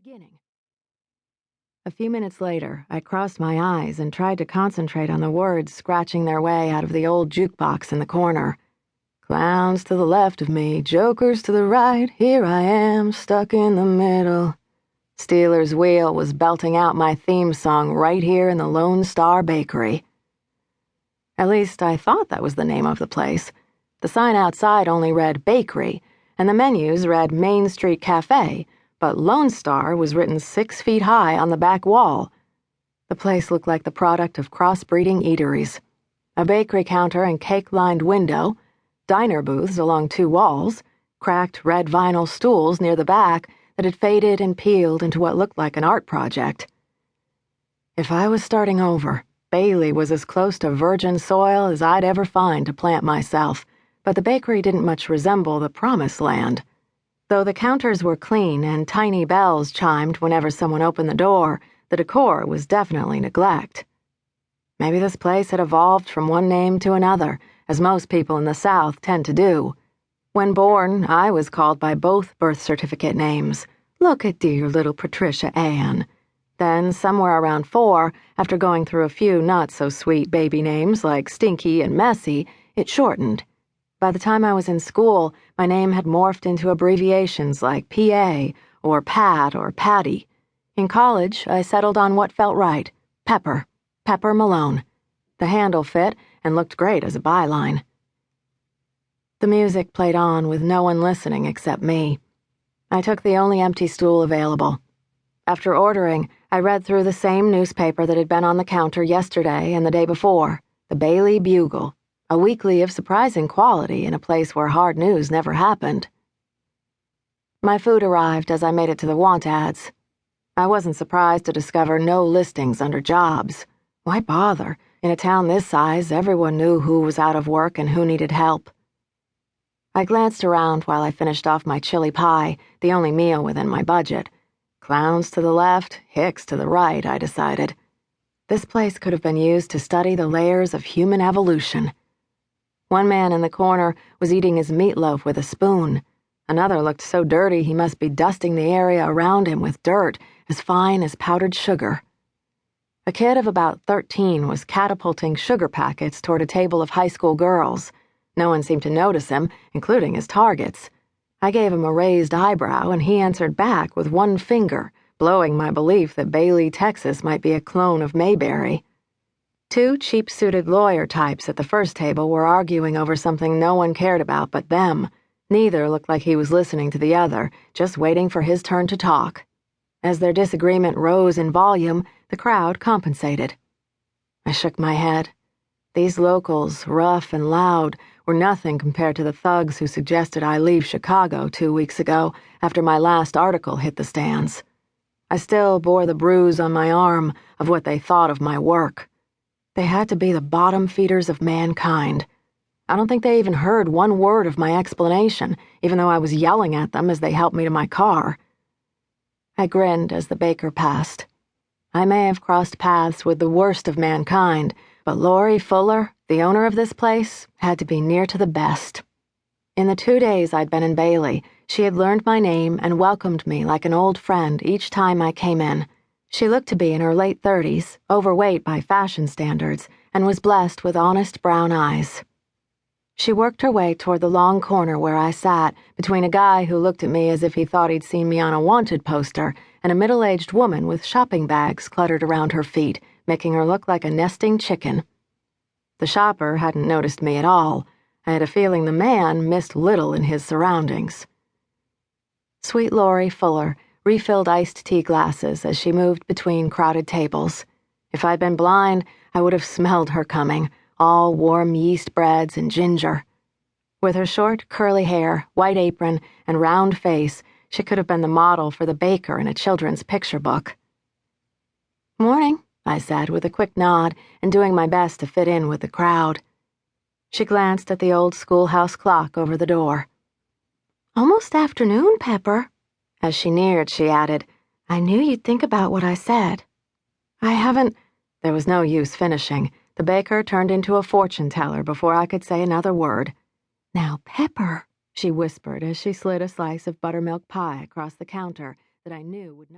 beginning. A few minutes later, I crossed my eyes and tried to concentrate on the words scratching their way out of the old jukebox in the corner. Clowns to the left of me, jokers to the right, here I am, stuck in the middle. Steeler's Wheel was belting out my theme song right here in the Lone Star Bakery. At least I thought that was the name of the place. The sign outside only read Bakery, and the menus read Main Street Cafe, but Lone Star was written 6 feet high on the back wall. The place looked like the product of crossbreeding eateries. A bakery counter and cake-lined window, diner booths along 2 walls, cracked red vinyl stools near the back that had faded and peeled into what looked like an art project. If I was starting over, Bailey was as close to virgin soil as I'd ever find to plant myself, but the bakery didn't much resemble the promised land. Though the counters were clean and tiny bells chimed whenever someone opened the door, the decor was definitely neglect. Maybe this place had evolved from one name to another, as most people in the South tend to do. When born, I was called by both birth certificate names. Look at dear little Patricia Ann. Then, somewhere around 4, after going through a few not-so-sweet baby names like Stinky and Messy, it shortened. By the time I was in school, my name had morphed into abbreviations like PA, or Pat, or Patty. In college, I settled on what felt right, Pepper Malone. The handle fit and looked great as a byline. The music played on with no one listening except me. I took the only empty stool available. After ordering, I read through the same newspaper that had been on the counter yesterday and the day before, the Bailey Bugle, a weekly of surprising quality in a place where hard news never happened. My food arrived as I made it to the want ads. I wasn't surprised to discover no listings under jobs. Why bother? In a town this size, everyone knew who was out of work and who needed help. I glanced around while I finished off my chili pie, the only meal within my budget. Clowns to the left, hicks to the right, I decided. This place could have been used to study the layers of human evolution. One man in the corner was eating his meatloaf with a spoon. Another looked so dirty he must be dusting the area around him with dirt as fine as powdered sugar. A kid of about 13 was catapulting sugar packets toward a table of high school girls. No one seemed to notice him, including his targets. I gave him a raised eyebrow, and he answered back with one finger, blowing my belief that Bailey, Texas might be a clone of Mayberry. 2 cheap-suited lawyer types at the first table were arguing over something no one cared about but them. Neither looked like he was listening to the other, just waiting for his turn to talk. As their disagreement rose in volume, the crowd compensated. I shook my head. These locals, rough and loud, were nothing compared to the thugs who suggested I leave Chicago 2 weeks ago after my last article hit the stands. I still bore the bruise on my arm of what they thought of my work. They had to be the bottom feeders of mankind. I don't think they even heard one word of my explanation, even though I was yelling at them as they helped me to my car. I grinned as the baker passed. I may have crossed paths with the worst of mankind, but Lori Fuller, the owner of this place, had to be near to the best. In the 2 days I'd been in Bailey, she had learned my name and welcomed me like an old friend each time I came in. She looked to be in her late 30s, overweight by fashion standards, and was blessed with honest brown eyes. She worked her way toward the long corner where I sat, between a guy who looked at me as if he thought he'd seen me on a wanted poster and a middle-aged woman with shopping bags cluttered around her feet, making her look like a nesting chicken. The shopper hadn't noticed me at all. I had a feeling the man missed little in his surroundings. Sweet Lori Fuller refilled iced tea glasses as she moved between crowded tables. If I'd been blind, I would have smelled her coming, all warm yeast breads and ginger. With her short, curly hair, white apron, and round face, she could have been the model for the baker in a children's picture book. "Morning," I said with a quick nod and doing my best to fit in with the crowd. She glanced at the old schoolhouse clock over the door. "Almost afternoon, Pepper." As she neared, she added, "I knew you'd think about what I said." "I haven't—" There was no use finishing. The baker turned into a fortune teller before I could say another word. "Now, Pepper," she whispered as she slid a slice of buttermilk pie across the counter that I knew would not